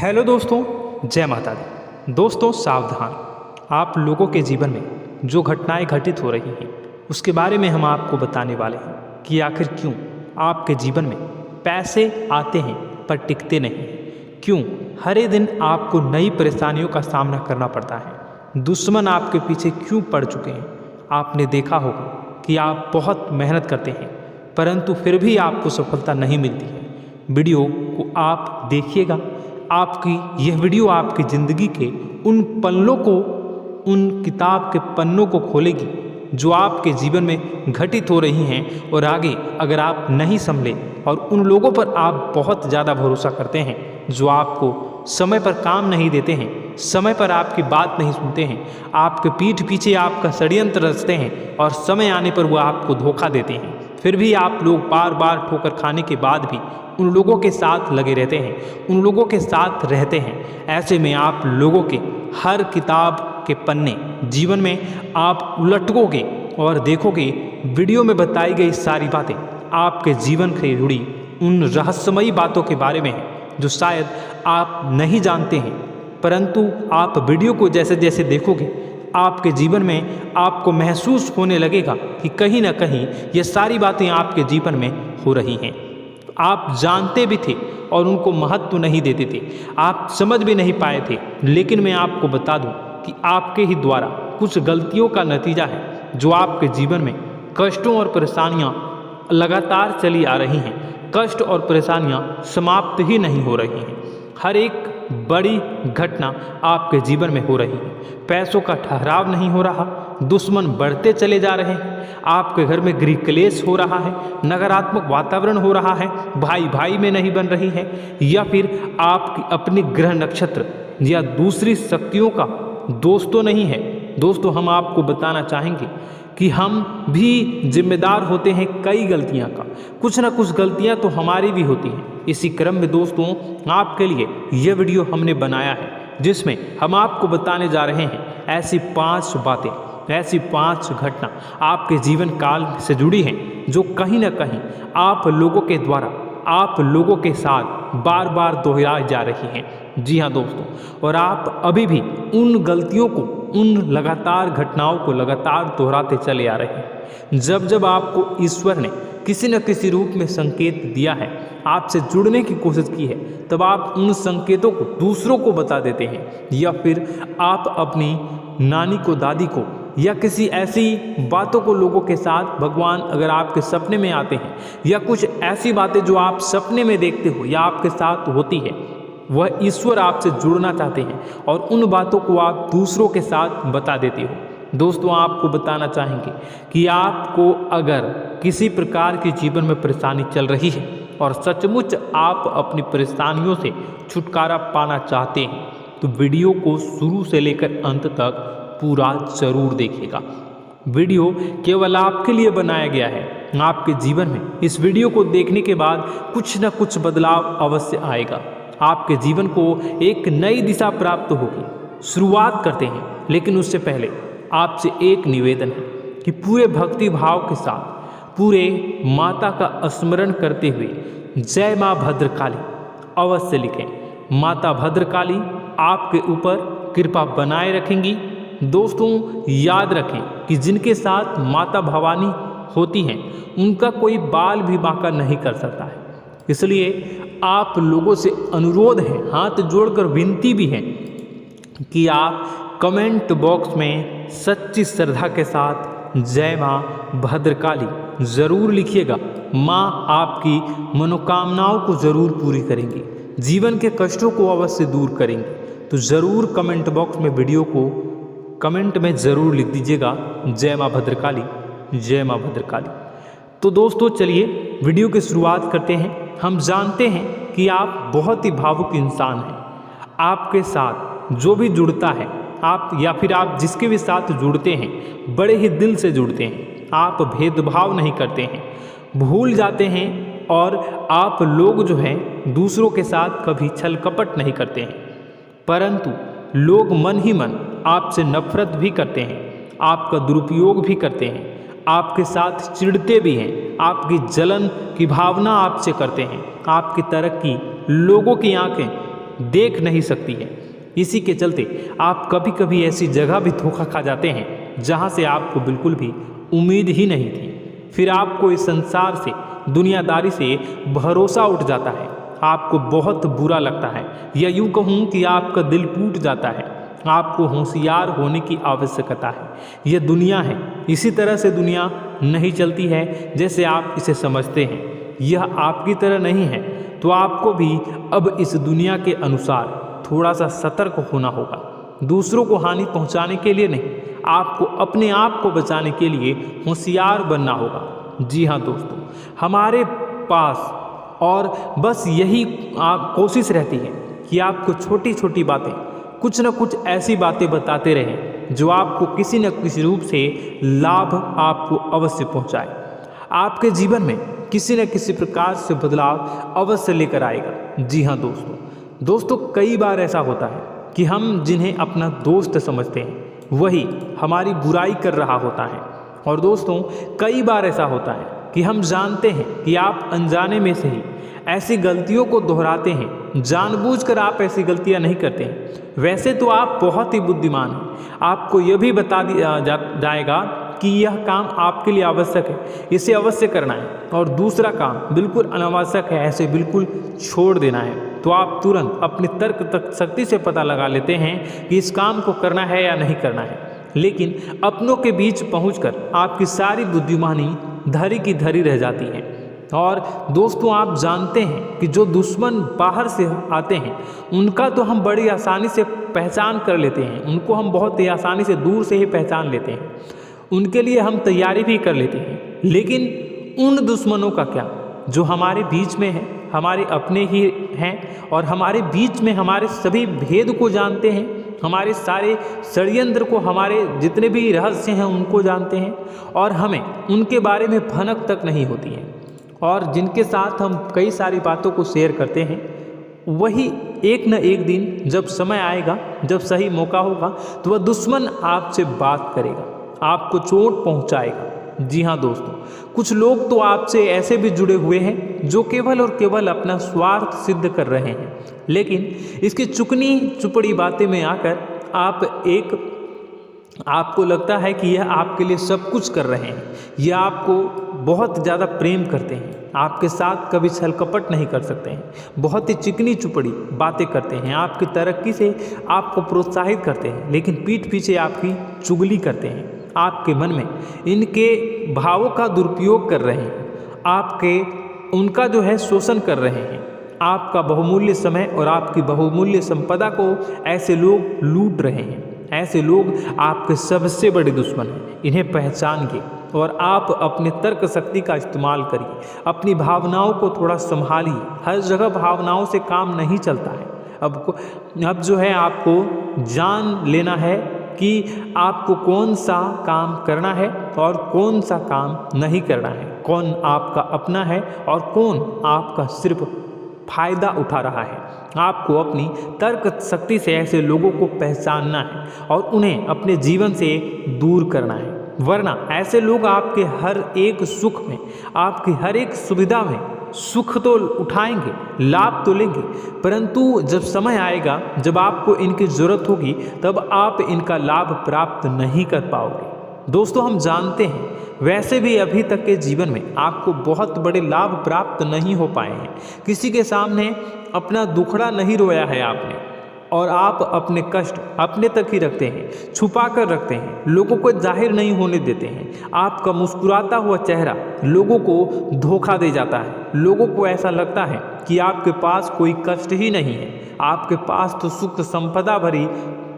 Hello दोस्तों, जय माता दी। दोस्तों सावधान, आप लोगों के जीवन में जो घटनाएं घटित हो रही हैं उसके बारे में हम आपको बताने वाले हैं कि आखिर क्यों आपके जीवन में पैसे आते हैं पर टिकते नहीं। क्यों हर एक दिन आपको नई परेशानियों का सामना करना पड़ता है। दुश्मन आपके पीछे क्यों पड़ चुके हैं। आपने देखा होगा कि आप बहुत मेहनत करते हैं परंतु फिर भी आपको सफलता नहीं मिलती है। वीडियो को आप देखिएगा। आपकी यह वीडियो आपकी ज़िंदगी के उन पन्नों को, उन किताब के पन्नों को खोलेगी जो आपके जीवन में घटित हो रही हैं। और आगे अगर आप नहीं संभले और उन लोगों पर आप बहुत ज़्यादा भरोसा करते हैं जो आपको समय पर काम नहीं देते हैं, समय पर आपकी बात नहीं सुनते हैं, आपके पीठ पीछे आपका षड्यंत्र रचते हैं और समय आने पर वो आपको धोखा देते हैं, फिर भी आप लोग बार बार ठोकर खाने के बाद भी उन लोगों के साथ लगे रहते हैं, उन लोगों के साथ रहते हैं। ऐसे में आप लोगों के हर किताब के पन्ने जीवन में आप उलटोगे और देखोगे वीडियो में बताई गई सारी बातें आपके जीवन से जुड़ी उन रहस्यमयी बातों के बारे में हैं जो शायद आप नहीं जानते हैं। परंतु आप वीडियो को जैसे जैसे देखोगे आपके जीवन में आपको महसूस होने लगेगा कि कहीं ना कहीं ये सारी बातें आपके जीवन में हो रही हैं। आप जानते भी थे और उनको महत्व नहीं देते थे, आप समझ भी नहीं पाए थे। लेकिन मैं आपको बता दूं कि आपके ही द्वारा कुछ गलतियों का नतीजा है जो आपके जीवन में कष्टों और परेशानियां लगातार चली आ रही हैं। कष्ट और परेशानियां समाप्त ही नहीं हो रही हैं। हर एक बड़ी घटना आपके जीवन में हो रही है। पैसों का ठहराव नहीं हो रहा, दुश्मन बढ़ते चले जा रहे हैं, आपके घर में गृह क्लेश हो रहा है, नकारात्मक वातावरण हो रहा है, भाई भाई में नहीं बन रही है, या फिर आपकी अपनी ग्रह नक्षत्र या दूसरी शक्तियों का दोष तो नहीं है। दोस्तों हम आपको बताना चाहेंगे कि हम भी जिम्मेदार होते हैं कई गलतियां का, कुछ ना कुछ गलतियां तो हमारी भी होती हैं। इसी क्रम में दोस्तों आपके लिए यह वीडियो हमने बनाया है जिसमें हम आपको बताने जा रहे हैं ऐसी 5 बातें, ऐसी 5 घटना आपके जीवन काल से जुड़ी हैं जो कहीं ना कहीं आप लोगों के द्वारा आप लोगों के साथ बार बार दोहराई जा रही हैं। जी हाँ दोस्तों, और आप अभी भी उन गलतियों को, उन लगातार घटनाओं को लगातार दोहराते चले आ रहे हैं। जब जब आपको ईश्वर ने किसी न किसी रूप में संकेत दिया है, आपसे जुड़ने की कोशिश की है, तब आप उन संकेतों को दूसरों को बता देते हैं, या फिर आप अपनी नानी को, दादी को, या किसी ऐसी बातों को लोगों के साथ, भगवान अगर आपके सपने में आते हैं या कुछ ऐसी बातें जो आप सपने में देखते हो या आपके साथ होती है, वह ईश्वर आपसे जुड़ना चाहते हैं और उन बातों को आप दूसरों के साथ बता देते हो। दोस्तों आपको बताना चाहेंगे कि आपको अगर किसी प्रकार की जीवन में परेशानी चल रही है और सचमुच आप अपनी परेशानियों से छुटकारा पाना चाहते हैं तो वीडियो को शुरू से लेकर अंत तक पूरा जरूर देखिएगा। वीडियो केवल आपके लिए बनाया गया है। आपके जीवन में इस वीडियो को देखने के बाद कुछ न कुछ बदलाव अवश्य आएगा। आपके जीवन को एक नई दिशा प्राप्त होगी। शुरुआत करते हैं, लेकिन उससे पहले आपसे एक निवेदन है कि पूरे भक्ति भाव के साथ, पूरे माता का स्मरण करते हुए जय माँ भद्रकाली अवश्य लिखें। माता भद्रकाली आपके ऊपर कृपा बनाए रखेंगी। दोस्तों याद रखें कि जिनके साथ माता भवानी होती हैं उनका कोई बाल भी बांका नहीं कर सकता है। इसलिए आप लोगों से अनुरोध है, हाथ जोड़कर विनती भी है कि आप कमेंट बॉक्स में सच्ची श्रद्धा के साथ जय माँ भद्रकाली ज़रूर लिखिएगा। माँ आपकी मनोकामनाओं को ज़रूर पूरी करेंगी, जीवन के कष्टों को अवश्य दूर करेंगी। तो ज़रूर कमेंट बॉक्स में वीडियो को कमेंट में ज़रूर लिख दीजिएगा जय माँ भद्रकाली, जय माँ भद्रकाली। तो दोस्तों चलिए वीडियो की शुरुआत करते हैं। हम जानते हैं कि आप बहुत ही भावुक इंसान हैं। आपके साथ जो भी जुड़ता है, आप या फिर आप जिसके भी साथ जुड़ते हैं बड़े ही दिल से जुड़ते हैं। आप भेदभाव नहीं करते हैं, भूल जाते हैं, और आप लोग जो हैं दूसरों के साथ कभी छल कपट नहीं करते हैं। परंतु लोग मन ही मन आपसे नफरत भी करते हैं, आपका दुरुपयोग भी करते हैं, आपके साथ चिढ़ते भी हैं, आपकी जलन की भावना आपसे करते हैं, आपकी तरक्की लोगों की आंखें देख नहीं सकती है। इसी के चलते आप कभी कभी ऐसी जगह भी धोखा खा जाते हैं जहाँ से आपको बिल्कुल भी उम्मीद ही नहीं थी। फिर आपको इस संसार से, दुनियादारी से भरोसा उठ जाता है, आपको बहुत बुरा लगता है, या यूँ कहूँ कि आपका दिल टूट जाता है। आपको होशियार होने की आवश्यकता है। यह दुनिया है, इसी तरह से दुनिया नहीं चलती है जैसे आप इसे समझते हैं। यह आपकी तरह नहीं है, तो आपको भी अब इस दुनिया के अनुसार थोड़ा सा सतर्क होना होगा। दूसरों को हानि पहुंचाने के लिए नहीं, आपको अपने आप को बचाने के लिए होशियार बनना होगा। जी हाँ दोस्तों, हमारे पास और बस यही कोशिश रहती है कि आपको छोटी छोटी बातें, कुछ न कुछ ऐसी बातें बताते रहें जो आपको किसी न किसी रूप से लाभ आपको अवश्य पहुंचाए, आपके जीवन में किसी न किसी प्रकार से बदलाव अवश्य लेकर आएगा। जी हाँ दोस्तों, कई बार ऐसा होता है कि हम जिन्हें अपना दोस्त समझते हैं वही हमारी बुराई कर रहा होता है। और दोस्तों, कई बार ऐसा होता है कि हम जानते हैं कि आप अनजाने में से ही ऐसी गलतियों को दोहराते हैं, जानबूझकर आप ऐसी गलतियां नहीं करते हैं। वैसे तो आप बहुत ही बुद्धिमान हैं, आपको यह भी बता दिया जाएगा कि यह काम आपके लिए आवश्यक है, इसे अवश्य करना है, और दूसरा काम बिल्कुल अनावश्यक है, ऐसे बिल्कुल छोड़ देना है। तो आप तुरंत अपनी तर्क शक्ति से पता लगा लेते हैं कि इस काम को करना है या नहीं करना है। लेकिन अपनों के बीच पहुंचकर आपकी सारी बुद्धिमानी धरी की धरी रह जाती है। और दोस्तों, आप जानते हैं कि जो दुश्मन बाहर से आते हैं उनका तो हम बड़ी आसानी से पहचान कर लेते हैं, उनको हम बहुत ही आसानी से दूर से ही पहचान लेते हैं, उनके लिए हम तैयारी भी कर लेते हैं। लेकिन उन दुश्मनों का क्या जो हमारे बीच में है, हमारे अपने ही हैं और हमारे बीच में हमारे सभी भेद को जानते हैं, हमारे सारे षड्यंत्र को, हमारे जितने भी रहस्य हैं उनको जानते हैं, और हमें उनके बारे में भनक तक नहीं होती है, और जिनके साथ हम कई सारी बातों को शेयर करते हैं, वही एक न एक दिन जब समय आएगा, जब सही मौका होगा, तो वह दुश्मन आपसे बात करेगा, आपको चोट पहुंचाएगा। जी हाँ दोस्तों, कुछ लोग तो आपसे ऐसे भी जुड़े हुए हैं जो केवल और केवल अपना स्वार्थ सिद्ध कर रहे हैं, लेकिन इसकी चुकनी चुपड़ी बातें में आकर आपको लगता है कि यह आपके लिए सब कुछ कर रहे हैं, यह आपको बहुत ज़्यादा प्रेम करते हैं, आपके साथ कभी छल कपट नहीं कर सकते हैं, बहुत ही चिकनी चुपड़ी बातें करते हैं, आपकी तरक्की से आपको प्रोत्साहित करते हैं, लेकिन पीठ पीछे आपकी चुगली करते हैं, आपके मन में इनके भावों का दुरुपयोग कर रहे हैं, उनका जो है शोषण कर रहे हैं। आपका बहुमूल्य समय और आपकी बहुमूल्य संपदा को ऐसे लोग लूट रहे हैं। ऐसे लोग आपके सबसे बड़े दुश्मन हैं, इन्हें पहचानिए और आप अपने तर्क शक्ति का इस्तेमाल करिए, अपनी भावनाओं को थोड़ा संभालिए। हर जगह भावनाओं से काम नहीं चलता है। अब जो है आपको जान लेना है कि आपको कौन सा काम करना है और कौन सा काम नहीं करना है, कौन आपका अपना है और कौन आपका सिर्फ फायदा उठा रहा है। आपको अपनी तर्क शक्ति से ऐसे लोगों को पहचानना है और उन्हें अपने जीवन से दूर करना है, वरना ऐसे लोग आपके हर एक सुख में, आपकी हर एक सुविधा में सुख तो उठाएंगे, लाभ तो लेंगे, परंतु जब समय आएगा, जब आपको इनकी ज़रूरत होगी, तब आप इनका लाभ प्राप्त नहीं कर पाओगे। दोस्तों, हम जानते हैं वैसे भी अभी तक के जीवन में आपको बहुत बड़े लाभ प्राप्त नहीं हो पाए हैं। किसी के सामने अपना दुखड़ा नहीं रोया है आपने, और आप अपने कष्ट अपने तक ही रखते हैं, छुपा कर रखते हैं, लोगों को जाहिर नहीं होने देते हैं। आपका मुस्कुराता हुआ चेहरा लोगों को धोखा दे जाता है। लोगों को ऐसा लगता है कि आपके पास कोई कष्ट ही नहीं है, आपके पास तो सुख संपदा भरी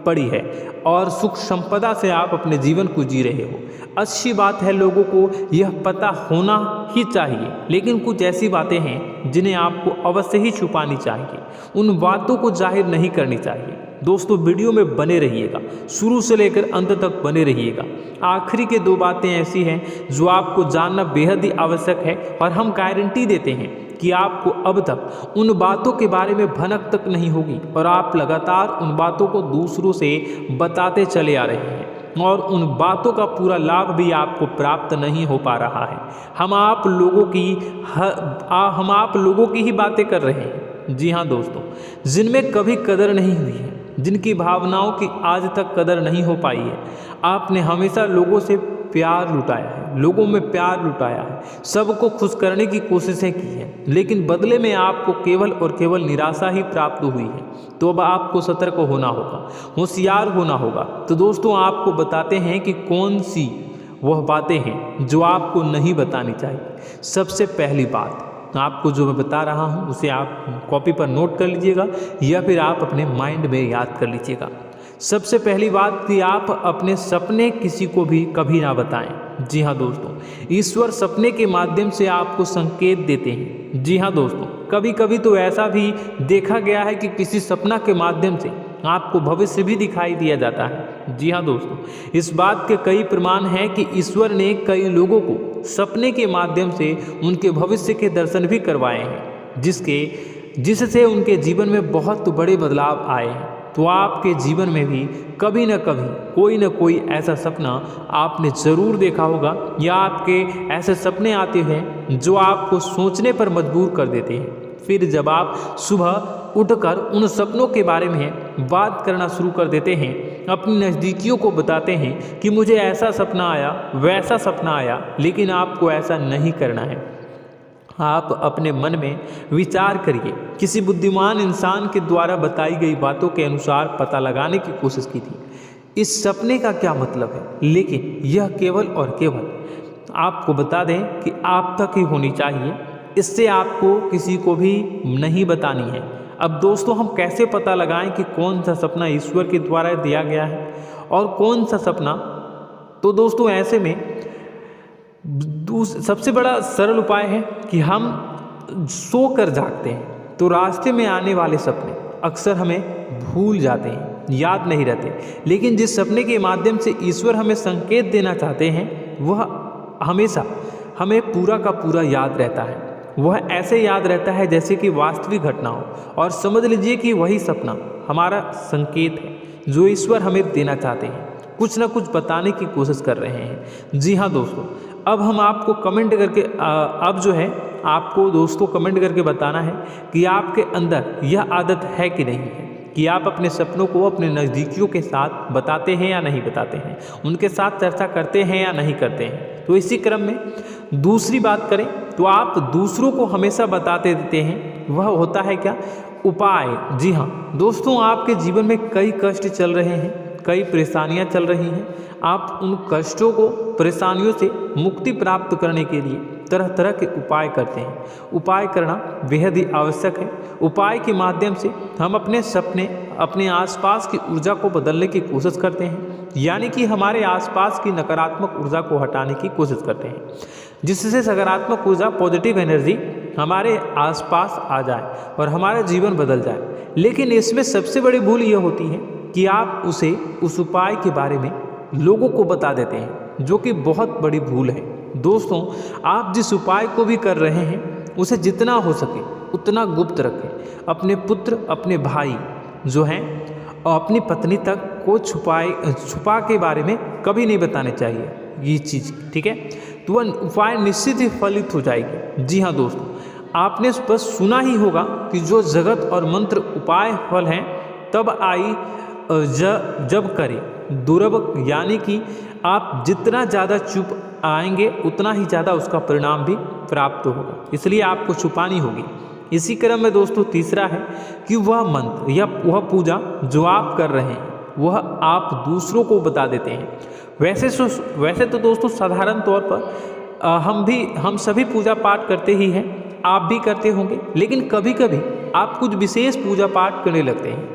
पड़ी है और सुख संपदा से आप अपने जीवन को जी रहे हो। अच्छी बात है, लोगों को यह पता होना ही चाहिए, लेकिन कुछ ऐसी बातें हैं जिन्हें आपको अवश्य ही छुपानी चाहिए, उन बातों को जाहिर नहीं करनी चाहिए। दोस्तों, वीडियो में बने रहिएगा, शुरू से लेकर अंत तक बने रहिएगा। आखिरी के 2 बातें ऐसी हैं जो आपको जानना बेहद ही आवश्यक है, और हम गारंटी देते हैं कि आपको अब तक उन बातों के बारे में भनक तक नहीं होगी, और आप लगातार उन बातों को दूसरों से बताते चले आ रहे हैं, और उन बातों का पूरा लाभ भी आपको प्राप्त नहीं हो पा रहा है। हम आप लोगों की ही बातें कर रहे हैं, जी हाँ दोस्तों, जिनमें कभी कदर नहीं हुई है, जिनकी भावनाओं की आज तक कदर नहीं हो पाई है। आपने हमेशा लोगों से प्यार लुटाया है, लोगों में प्यार लुटाया है, सबको खुश करने की कोशिशें की हैं, लेकिन बदले में आपको केवल और केवल निराशा ही प्राप्त हुई है। तो अब आपको सतर्क होना होगा, होशियार होना होगा। तो दोस्तों आपको बताते हैं कि कौन सी वह बातें हैं जो आपको नहीं बतानी चाहिए। सबसे पहली बात आपको जो मैं बता रहा हूँ उसे आप कॉपी पर नोट कर लीजिएगा या फिर आप अपने माइंड में याद कर लीजिएगा। सबसे पहली बात कि आप अपने सपने किसी को भी कभी ना बताएं। जी हाँ दोस्तों, ईश्वर सपने के माध्यम से आपको संकेत देते हैं। जी हाँ दोस्तों, कभी कभी तो ऐसा भी देखा गया है कि किसी सपना के माध्यम से आपको भविष्य भी दिखाई दिया जाता है। जी हाँ दोस्तों, इस बात के कई प्रमाण हैं कि ईश्वर ने कई लोगों को सपने के माध्यम से उनके भविष्य के दर्शन भी करवाए हैं, जिससे उनके जीवन में बहुत बड़े बदलाव आए हैं। तो आपके जीवन में भी कभी न कभी कोई न कोई ऐसा सपना आपने ज़रूर देखा होगा या आपके ऐसे सपने आते हैं जो आपको सोचने पर मजबूर कर देते हैं। फिर जब आप सुबह उठकर उन सपनों के बारे में बात करना शुरू कर देते हैं, अपनी नज़दीकियों को बताते हैं कि मुझे ऐसा सपना आया, वैसा सपना आया, लेकिन आपको ऐसा नहीं करना है। आप अपने मन में विचार करिए। किसी बुद्धिमान इंसान के द्वारा बताई गई बातों के अनुसार पता लगाने की कोशिश की थी इस सपने का क्या मतलब है, लेकिन यह केवल और केवल आपको बता दें कि आप तक ही होनी चाहिए। इससे आपको किसी को भी नहीं बतानी है। अब दोस्तों हम कैसे पता लगाएं कि कौन सा सपना ईश्वर के द्वारा दिया गया है और कौन सा सपना? तो दोस्तों ऐसे में सबसे बड़ा सरल उपाय है कि हम सोकर जागते हैं तो रास्ते में आने वाले सपने अक्सर हमें भूल जाते हैं, याद नहीं रहते। लेकिन जिस सपने के माध्यम से ईश्वर हमें संकेत देना चाहते हैं वह हमेशा हमें पूरा का पूरा याद रहता है। वह ऐसे याद रहता है जैसे कि वास्तविक घटना हो, और समझ लीजिए कि वही सपना हमारा संकेत है जो ईश्वर हमें देना चाहते हैं, कुछ ना कुछ बताने की कोशिश कर रहे हैं। जी हाँ दोस्तों, अब हम आपको कमेंट करके अब जो है आपको दोस्तों कमेंट करके बताना है कि आपके अंदर यह आदत है कि नहीं है कि आप अपने सपनों को अपने नज़दीकियों के साथ बताते हैं या नहीं बताते हैं, उनके साथ चर्चा करते हैं या नहीं करते हैं। तो इसी क्रम में दूसरी बात करें तो आप दूसरों को हमेशा बताते देते हैं, वह होता है क्या? उपाय। जी हाँ दोस्तों, आपके जीवन में कई कष्ट चल रहे हैं, कई परेशानियां चल रही हैं। आप उन कष्टों को, परेशानियों से मुक्ति प्राप्त करने के लिए तरह तरह के उपाय करते हैं। उपाय करना बेहद ही आवश्यक है। उपाय के माध्यम से हम अपने सपने, अपने आसपास की ऊर्जा को बदलने की कोशिश करते हैं, यानी कि हमारे आसपास की नकारात्मक ऊर्जा को हटाने की कोशिश करते हैं, जिससे सकारात्मक ऊर्जा, पॉजिटिव एनर्जी हमारे आसपास आ जाए और हमारा जीवन बदल जाए। लेकिन इसमें सबसे बड़ी भूल यह होती है कि आप उस उपाय के बारे में लोगों को बता देते हैं, जो कि बहुत बड़ी भूल है। दोस्तों आप जिस उपाय को भी कर रहे हैं उसे जितना हो सके उतना गुप्त रखें। अपने पुत्र, अपने भाई जो हैं और अपनी पत्नी तक को छुपा के बारे में कभी नहीं बताने चाहिए ये चीज़, ठीक है? तो वह उपाय निश्चित ही फलित हो जाएगी। जी हाँ दोस्तों, आपने बस सुना ही होगा कि जो जगत और मंत्र उपाय फल हैं तब आई जब करें दुर्लभ, यानी कि आप जितना ज़्यादा चुप आएंगे उतना ही ज़्यादा उसका परिणाम भी प्राप्त होगा, इसलिए आपको छुपानी होगी। इसी क्रम में दोस्तों तीसरा है कि वह मंत्र या वह पूजा जो आप कर रहे हैं वह आप दूसरों को बता देते हैं। वैसे तो दोस्तों साधारण तौर पर हम सभी पूजा पाठ करते ही हैं, आप भी करते होंगे, लेकिन कभी कभी आप कुछ विशेष पूजा पाठ करने लगते हैं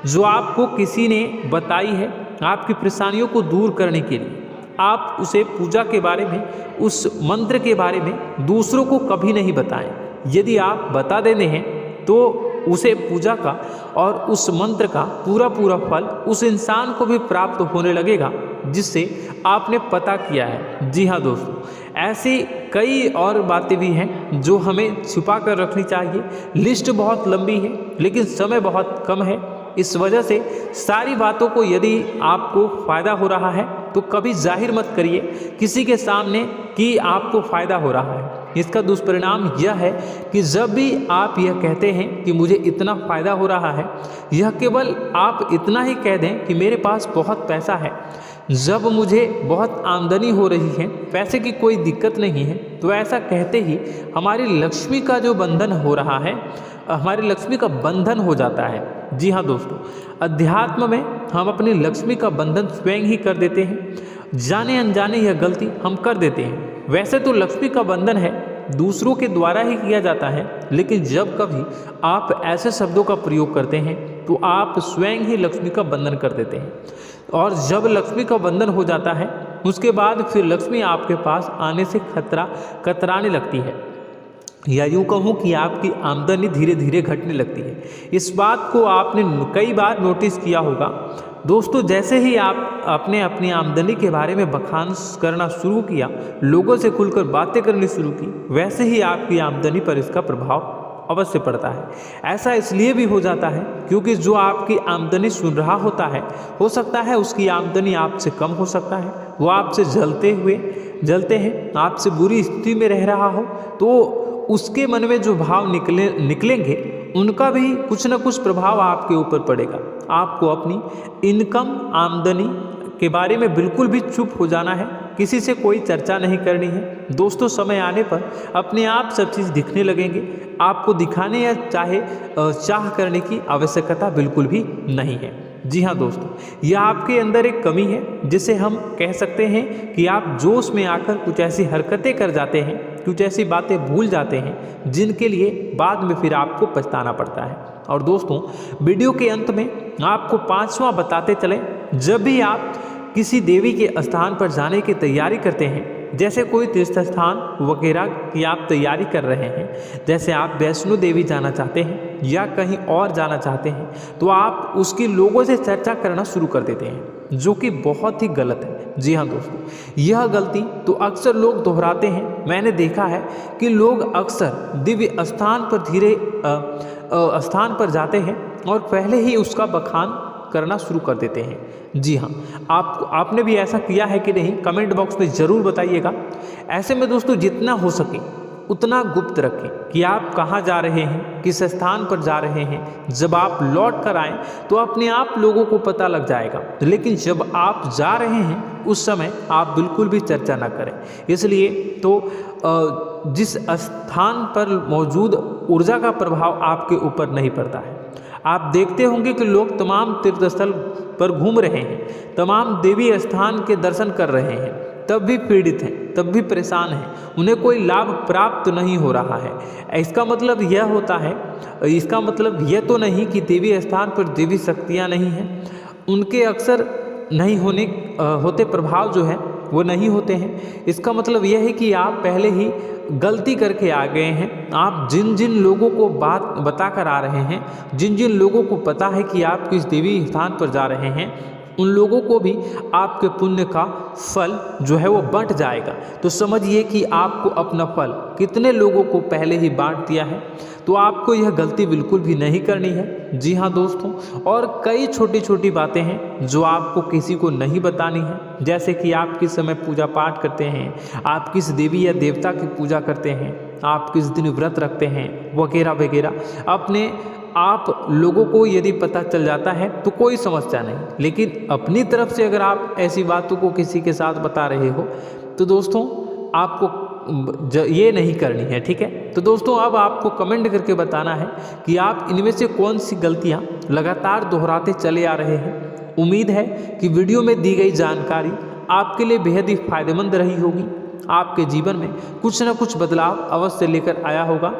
जो आपको किसी ने बताई है आपकी परेशानियों को दूर करने के लिए। आप उसे पूजा के बारे में, उस मंत्र के बारे में दूसरों को कभी नहीं बताएं। यदि आप बता देते हैं तो उसे पूजा का और उस मंत्र का पूरा फल उस इंसान को भी प्राप्त होने लगेगा जिससे आपने पता किया है। जी हाँ दोस्तों, ऐसी कई और बातें भी हैं जो हमें छुपा कर रखनी चाहिए। लिस्ट बहुत लंबी है लेकिन समय बहुत कम है, इस वजह से सारी बातों को यदि आपको फ़ायदा हो रहा है तो कभी जाहिर मत करिए किसी के सामने कि आपको फ़ायदा हो रहा है। इसका दुष्परिणाम यह है कि जब भी आप यह कहते हैं कि मुझे इतना फ़ायदा हो रहा है, यह केवल आप इतना ही कह दें कि मेरे पास बहुत पैसा है, जब मुझे बहुत आमदनी हो रही है, पैसे की कोई दिक्कत नहीं है, तो ऐसा कहते ही हमारी लक्ष्मी का जो बंधन हो रहा है, हमारी लक्ष्मी का बंधन हो जाता है। जी हाँ दोस्तों, अध्यात्म में हम अपनी लक्ष्मी का बंधन स्वयं ही कर देते हैं। जाने अनजाने यह गलती हम कर देते हैं। वैसे तो लक्ष्मी का बंधन है दूसरों के द्वारा ही किया जाता है, लेकिन जब कभी आप ऐसे शब्दों का प्रयोग करते हैं तो आप स्वयं ही लक्ष्मी का बंधन कर देते हैं। और जब लक्ष्मी का बंधन हो जाता है उसके बाद फिर लक्ष्मी आपके पास आने से कतराने लगती है, या यूँ कहूँ कि आपकी आमदनी धीरे धीरे घटने लगती है। इस बात को आपने कई बार नोटिस किया होगा दोस्तों। जैसे ही आप अपनी आमदनी के बारे में बखान करना शुरू किया, लोगों से खुलकर बातें करनी शुरू की, वैसे ही आपकी आमदनी पर इसका प्रभाव अवश्य पड़ता है। ऐसा इसलिए भी हो जाता है क्योंकि जो आपकी आमदनी सुन रहा होता है, हो सकता है उसकी आमदनी आपसे कम हो सकता है, वो आपसे जलते हैं, आपसे बुरी स्थिति में रह रहा हो, तो उसके मन में जो भाव निकलेंगे उनका भी कुछ न कुछ प्रभाव आपके ऊपर पड़ेगा। आपको अपनी इनकम आमदनी के बारे में बिल्कुल भी चुप हो जाना है, किसी से कोई चर्चा नहीं करनी है। दोस्तों, समय आने पर अपने आप सब चीज़ दिखने लगेंगे। आपको दिखाने या चाह करने की आवश्यकता बिल्कुल भी नहीं है। जी हाँ दोस्तों, यह आपके अंदर एक कमी है जिसे हम कह सकते हैं कि आप जोश में आकर कुछ ऐसी हरकतें कर जाते हैं, कुछ ऐसी बातें भूल जाते हैं जिनके लिए बाद में फिर आपको पछताना पड़ता है। और दोस्तों, वीडियो के अंत में आपको 5वां बताते चलें, जब भी आप किसी देवी के स्थान पर जाने की तैयारी करते हैं, जैसे कोई तीर्थ स्थान वगैरह की आप तैयारी कर रहे हैं, जैसे आप वैष्णो देवी जाना चाहते हैं या कहीं और जाना चाहते हैं, तो आप उसकी लोगों से चर्चा करना शुरू कर देते हैं, जो कि बहुत ही गलत है। जी हाँ दोस्तों, यह गलती तो अक्सर लोग दोहराते हैं। मैंने देखा है कि लोग अक्सर दिव्य स्थान पर जाते हैं और पहले ही उसका बखान करना शुरू कर देते हैं। जी हाँ, आपने भी ऐसा किया है कि नहीं, कमेंट बॉक्स में ज़रूर बताइएगा। ऐसे में दोस्तों, जितना हो सके उतना गुप्त रखें कि आप कहाँ जा रहे हैं, किस स्थान पर जा रहे हैं। जब आप लौट कर आएँ तो अपने आप लोगों को पता लग जाएगा, लेकिन जब आप जा रहे हैं उस समय आप बिल्कुल भी चर्चा ना करें। इसलिए तो जिस स्थान पर मौजूद ऊर्जा का प्रभाव आपके ऊपर नहीं पड़ता है। आप देखते होंगे कि लोग तमाम तीर्थ स्थल पर घूम रहे हैं, तमाम देवी स्थान के दर्शन कर रहे हैं, तब भी पीड़ित हैं, तब भी परेशान हैं, उन्हें कोई लाभ प्राप्त नहीं हो रहा है। इसका मतलब यह होता है, इसका मतलब यह तो नहीं कि देवी स्थान पर देवी शक्तियाँ नहीं हैं, उनके अक्सर नहीं होते प्रभाव जो है वो नहीं होते हैं। इसका मतलब यह है कि आप पहले ही गलती करके आ गए हैं। आप जिन जिन लोगों को बात बता कर आ रहे हैं, जिन जिन लोगों को पता है कि आप किस देवी स्थान पर जा रहे हैं, उन लोगों को भी आपके पुण्य का फल जो है वो बंट जाएगा। तो समझिए कि आपको अपना फल कितने लोगों को पहले ही बांट दिया है। तो आपको यह गलती बिल्कुल भी नहीं करनी है। जी हाँ दोस्तों, और कई छोटी छोटी बातें हैं जो आपको किसी को नहीं बतानी है, जैसे कि आप किस समय पूजा पाठ करते हैं, आप किस देवी या देवता की पूजा करते हैं, आप किस दिन व्रत रखते हैं, वगैरह वगैरह। अपने आप लोगों को यदि पता चल जाता है तो कोई समस्या नहीं, लेकिन अपनी तरफ से अगर आप ऐसी बातों को किसी के साथ बता रहे हो तो दोस्तों आपको ये नहीं करनी है, ठीक है। तो दोस्तों, अब आपको कमेंट करके बताना है कि आप इनमें से कौन सी गलतियां लगातार दोहराते चले आ रहे हैं। उम्मीद है कि वीडियो में दी गई जानकारी आपके लिए बेहद ही फायदेमंद रही होगी, आपके जीवन में कुछ न कुछ बदलाव अवश्य लेकर आया होगा।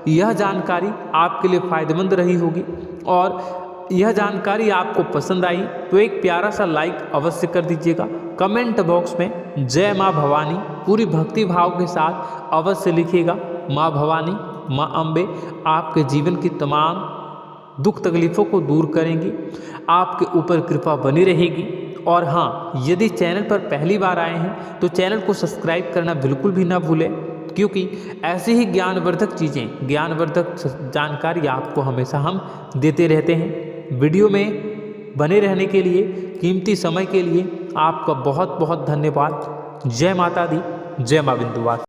यह जानकारी आपके लिए फायदेमंद रही होगी और यह जानकारी आपको पसंद आई तो एक प्यारा सा लाइक अवश्य कर दीजिएगा। कमेंट बॉक्स में जय माँ भवानी पूरी भक्ति भाव के साथ अवश्य लिखिएगा। माँ भवानी, माँ अम्बे आपके जीवन की तमाम दुख तकलीफ़ों को दूर करेंगी, आपके ऊपर कृपा बनी रहेगी। और हाँ, यदि चैनल पर पहली बार आए हैं तो चैनल को सब्सक्राइब करना बिल्कुल भी ना भूलें, क्योंकि ऐसी ही ज्ञानवर्धक चीज़ें, ज्ञानवर्धक जानकारी आपको हमेशा हम देते रहते हैं। वीडियो में बने रहने के लिए, कीमती समय के लिए आपका बहुत बहुत धन्यवाद। जय माता दी, जय माँ विंध्यवासिनी।